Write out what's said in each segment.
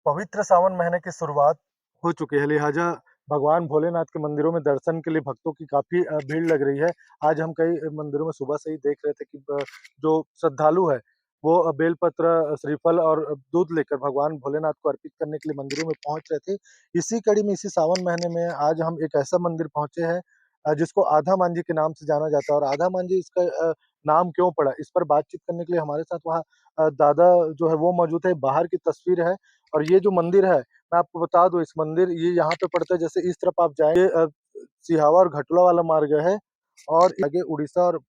पवित्र सावन महीने की शुरुआत हो चुकी है, लिहाजा भगवान भोलेनाथ के मंदिरों में दर्शन के लिए भक्तों की काफ़ी भीड़ लग रही है। आज हम कई मंदिरों में सुबह से ही देख रहे थे कि जो श्रद्धालु है, वो बेलपत्र, श्रीफल और दूध लेकर भगवान भोलेनाथ को अर्पित करने के लिए मंदिरों में पहुँच रहे थे। इसी कड़ी में, इसी सावन महीने में आज हम एक ऐसा मंदिर पहुँचे हैं जिसको आधा मांझी के नाम से जाना जाता है और आधा मांझी इसका नाम क्यों पड़ा, इस पर बातचीत करने के लिए हमारे साथ वहाँ दादा जो है वो मौजूद है। बाहर की तस्वीर है और ये जो मंदिर है, मैं आपको बता दूँ, इस मंदिर ये यहाँ पे पड़ता है, जैसे इस तरफ आप जाएँगे सिहावा और घटोला वाला मार्ग है और आगे उड़ीसा और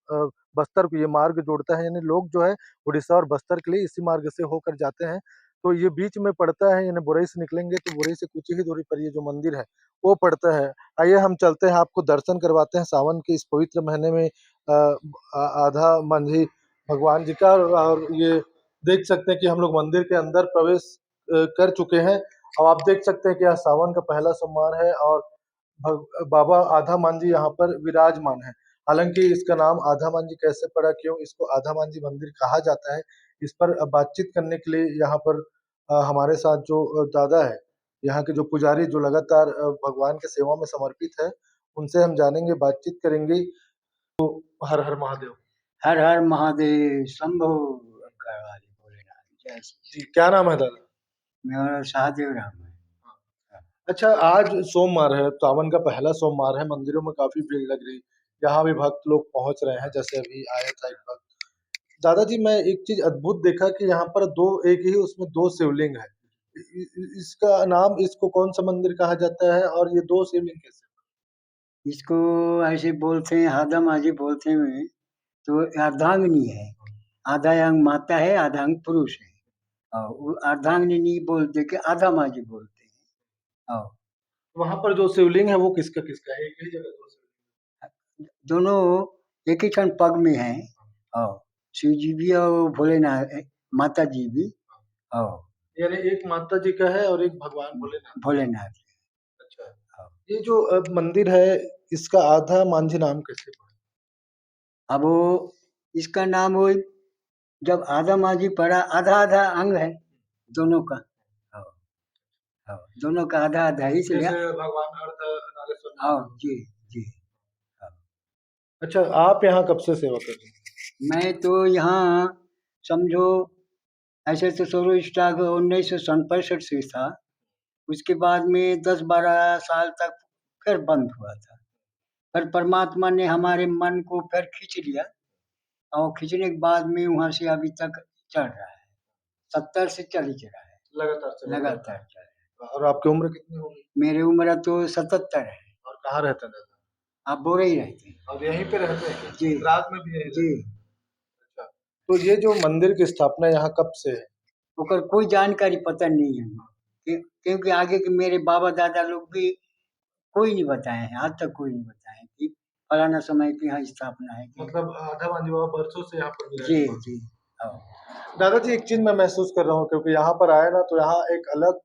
बस्तर को ये मार्ग जोड़ता है, यानी लोग जो है उड़ीसा और बस्तर के लिए इसी मार्ग से होकर जाते हैं। तो ये बीच में पड़ता है, यानी बुरई से निकलेंगे तो बुरई से कुछ ही दूरी पर ये जो मंदिर है, वो पड़ता है। आइए हम चलते हैं, आपको दर्शन करवाते हैं सावन के इस पवित्र महीने में आधा मांझी भगवान जी का। और ये देख सकते हैं कि हम लोग मंदिर के अंदर प्रवेश कर चुके हैं। और आप देख सकते हैं कि यह सावन का पहला सोमवार है और बाबा आधा मांझी यहाँ पर विराजमान है। हालाँकि इसका नाम आधा मांझी कैसे पड़ा, क्यों इसको आधा मांझी मंदिर कहा जाता है, इस पर बातचीत करने के लिए यहाँ पर हमारे साथ जो दादा है, यहाँ के जो पुजारी जो लगातार भगवान के सेवा में समर्पित है, उनसे हम जानेंगे, बातचीत करेंगे। हर हर महादेव। हर हर महादेव शंभो गढ़वाली भोलेनाथ जय श्री जी, क्या नाम है दादा? मेरा शाहदेव राम है। अच्छा, आज सोमवार है, सावन का पहला सोमवार है, मंदिरों में काफ़ी भीड़ लग रही। यहाँ भी भक्त लोग पहुँच रहे हैं, जैसे अभी आया था एक भक्त। दादाजी, मैं एक चीज़ अद्भुत देखा कि यहाँ पर 2 एक ही उसमें 2 शिवलिंग है। इसका नाम, इसको कौन-सा मंदिर कहा जाता है और ये 2 शिवलिंग कैसे? इसको ऐसे बोलते हैं, आधा माझी बोलते हैं, तो अर्धांगिनी है। आधा अंग माता है, आधा अंग पुरुष है। वो अर्धांगिनी बोलते कि आधा माझी बोलते हैं। वहाँ पर जो शिवलिंग है, वो किसका-किसका है? एक ही जगह 2 शिवलिंग? दोनों एक ही क्षण पग में हैं। शिव जी भी और भोलेनाथ माता जी भी। यानी एक माता जी का है और एक भगवान भोलेनाथ। भोलेनाथ। अच्छा। ये जो मंदिर है, इसका आधा मांझी नाम कैसे पड़ा? अब वो इसका नाम वो जब आधा माझी पड़ा, आधा-आधा अंग है दोनों का। हाँ, हाँ, दोनों का आधा-आधा है इसलिए। जैसे भगवान अर्धनारीश्वर। हाँ, जी, जी। हाँ। अच्छा, आप यहाँ कब से सेवा कर रहे हैं? मैं तो यहाँ समझो ऐसे तो शुरू स्टार्ट 1965 से था। उसके बाद में 10-12 साल तक फिर बंद हुआ था। फिर परमात्मा ने हमारे मन को फिर खींच लिया और खींचने के बाद में वहाँ से अभी तक चल रहा है। 70 से चल ही रहा है। लगातार चल रहा है। और आपकी उम्र कितनी होगी? मेरी उम्र तो 77 है। और कहाँ रहते हैं दादा? आप बोरे ही रहते हैं। और यहीं पे रहते हैं क्या? जी। रात में भी यहीं रहते जी। हैं? अच्छा। तो ये जो मंदिर की स्थापना यहाँ कब से है? ओकर कोई जानकारी पता नहीं है क्योंकि आगे के मेरे बाबा-दादा लोग भी कोई नहीं बताए हैं, आज तक कोई नहीं बताए हैं कि फलाना समय की यहाँ स्थापना है कि। मतलब आधा मांझी बाबा बरसों से यहाँ पर जी, विराजमान। जी। हाँ। दादाजी, एक चीज़ मैं महसूस कर रहा हूँ, क्योंकि यहाँ पर आए ना, तो यहाँ एक अलग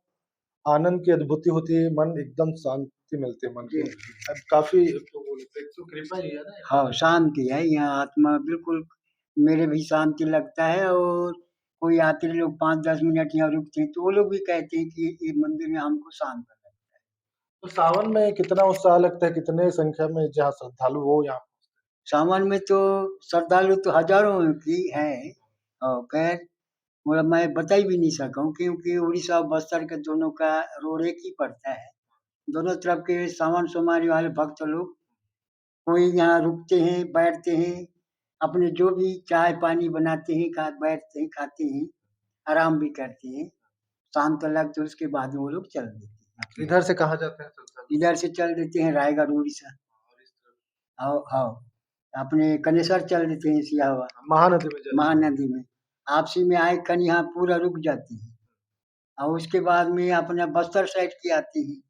आनंद की अनुभूति होती है, मन एकदम शांति मिलती है मन जी, को। जी। काफ़ी तो बोले एक तो कृपा ही है ना। हाँ, शांति है यहाँ आत्मा बिल्कुल मेरे भी शांति लगता है और कोई यात्री लोग 5-10 मिनट यहाँ रुकते हैं, तो वो लोग भी कहते हैं कि ये मंदिर में हमको शांत लगा। तो सावन में कितना उत्साह लगता है, कितने संख्या में जहाँ श्रद्धालु हो यहाँ? सावन में तो श्रद्धालु तो हज़ारों की हैं और खैर मतलब मैं बता ही भी नहीं सका हूँ क्योंकि उड़ीसा और बस्तर के दोनों का रोड एक ही पड़ता है। दोनों तरफ के सावन सोमवारी वाले भक्त लोग कोई यहाँ रुकते हैं, बैठते हैं, अपने जो भी चाय-पानी बनाते हैं, खा बैठते हैं, खाते हैं, आराम भी करते हैं। शाम तलक तो उसके बाद में वो लोग चल देते हैं। इधर से कहाँ जाते हैं श्रद्धालु? इधर से चल देते हैं रायगढ़, उड़ीसा। और इस तरफ हाँ, अपने कनेसर चल देते हैं सियावा, महानदी में जाते हैं। महानदी में। आपसी में आए खन यहाँ पूरा रुक जाते हैं और उसके बाद में अपना बस्तर साइड की आती हैं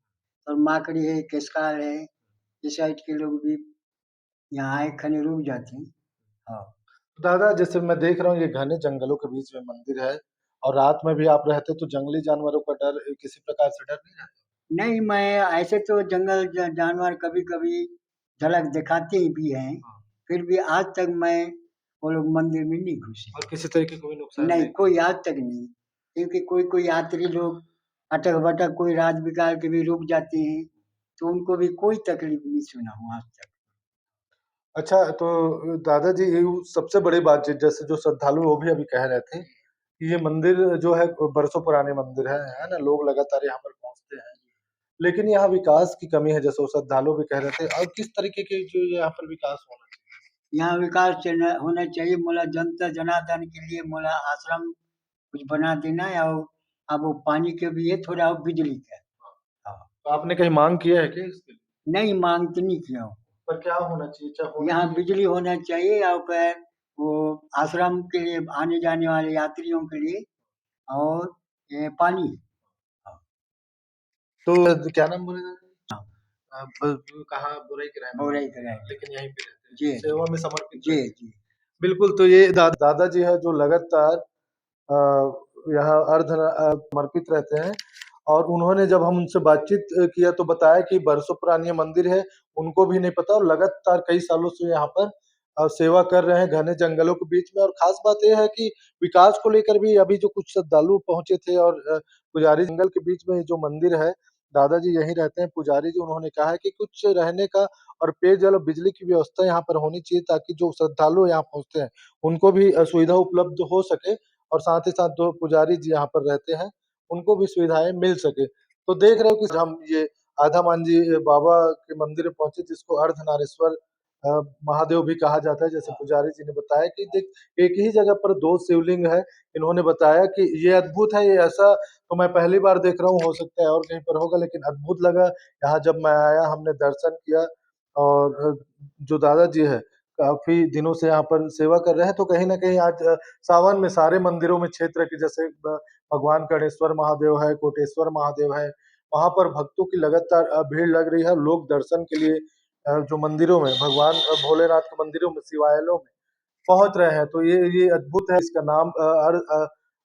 और माकड़ी है, केसकाल है, इस साइड के लोग भी यहाँ आए खने रुक जाते हैं। हाँ। दादा, जैसे मैं देख रहा हूँ, ये घने जंगलों के बीच में मंदिर है और रात में भी आप रहते, तो जंगली जानवरों का डर, किसी प्रकार से डर नहीं रहता? नहीं, मैं ऐसे तो जंगल जानवर कभी-कभी झलक दिखाते ही भी हैं, हाँ। फिर भी आज तक मैं वो लोग मंदिर में नहीं घुसे। और किसी तरीके का कोई नुकसान नहीं, नहीं? कोई आज तक नहीं, क्योंकि कोई-कोई यात्री लोग अटक-भटक कोई रात बिकाल के भी रुक जाते हैं, तो उनको भी कोई तकलीफ नहीं सुना हूँ आज तक। अच्छा तो दादाजी ये सबसे बड़ी बात जैसे जो श्रद्धालु वो भी अभी कह रहे थे कि ये मंदिर जो है बरसों पुराने मंदिर है ना? लोग लगातार यहाँ पर पहुँचते हैं। लेकिन यहाँ विकास की कमी है जैसे वो श्रद्धालु भी कह रहे थे और किस तरीके के जो यहाँ पर विकास होना चाहिए? यहाँ विकास चलना होना चाहिए मोला जनता जनार्दन के लिए मोला आश्रम कुछ बना देना है और अब वो पानी के भी है थोड़ा और बिजली का। हाँ, तो आपने कहीं माँग किया है क्या इसके लिए? नहीं माँग तो नहीं किया हूँ। पर क्या होना चाहिए? क्या होना यहाँ चाहिए? बिजली होना चाहिए और फिर वो आश्रम के लिए आने-जाने वाले यात्रियों के लिए और ये पानी। हाँ, तो क्या नाम बोले दादा? हाँ, कहाँ बुराई के रहने वाले बौराई हैं, कराएँगे। लेकिन यहीं पे रहते हैं, जी, जी। सेवा में समर्पित जी, रहते हैं। जी। बिल्कुल, तो ये दादाजी हैं जो लगातार अ, यहाँ समर्पित रहते हैं और उन्होंने जब हम उनसे बातचीत किया तो बताया कि बरसों पुरानी ये मंदिर है, उनको भी नहीं पता और लगातार कई सालों से यहाँ पर सेवा कर रहे हैं घने जंगलों के बीच में और ख़ास बात ये है कि विकास को लेकर भी अभी जो कुछ श्रद्धालु पहुँचे थे और पुजारी जंगल के बीच में जो मंदिर है, दादाजी यहीं रहते हैं, पुजारी जी उन्होंने कहा है कि कुछ रहने का और पेयजल और बिजली की व्यवस्था यहाँ पर होनी चाहिए ताकि जो श्रद्धालु यहाँ पहुँचते हैं, उनको भी सुविधा उपलब्ध हो सके और साथ ही साथ जो पुजारी जी यहाँ पर रहते हैं, उनको भी सुविधाएँ मिल सके। तो देख रहे हो कि हम ये आधा मांझी बाबा के मंदिर में पहुँचे जिसको अर्धनारीश्वर अ, महादेव भी कहा जाता है। जैसे पुजारी जी ने बताया कि देख एक ही जगह पर 2 शिवलिंग है। इन्होंने बताया कि ये अद्भुत है, ये ऐसा तो मैं पहली बार देख रहा हूँ, हो सकता है और कहीं पर होगा लेकिन अद्भुत लगा। यहाँ जब मैं आया हमने दर्शन किया और जो दादाजी हैं, काफ़ी दिनों से यहाँ पर सेवा कर रहे हैं, तो कहीं न कहीं आज सावन में सारे मंदिरों में क्षेत्र के जैसे भगवान गणेश्वर महादेव है, कोटेश्वर महादेव है, वहाँ पर भक्तों की लगातार भीड़ लग रही है। लोग दर्शन के लिए जो मंदिरों में भगवान भोलेनाथ के मंदिरों में, शिवालयों में पहुँच रहे हैं। तो ये अद्भुत है, इसका नाम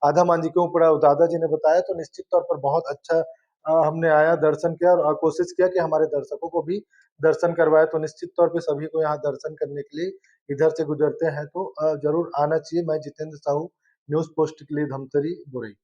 आधा मांझी क्यों पड़ा? वो दादाजी ने बताया तो निश्चित तौर पर बहुत अच्छा हमने आया, दर्शन किया और कोशिश किया कि हमारे दर्शकों को भी दर्शन करवाएँ। तो निश्चित तौर पे सभी को यहाँ दर्शन करने के लिए इधर से गुज़रते हैं तो ज़रूर आना चाहिए। मैं जितेंद्र साहू, न्यूज़ पोस्ट के लिए धमतरी, बुरई।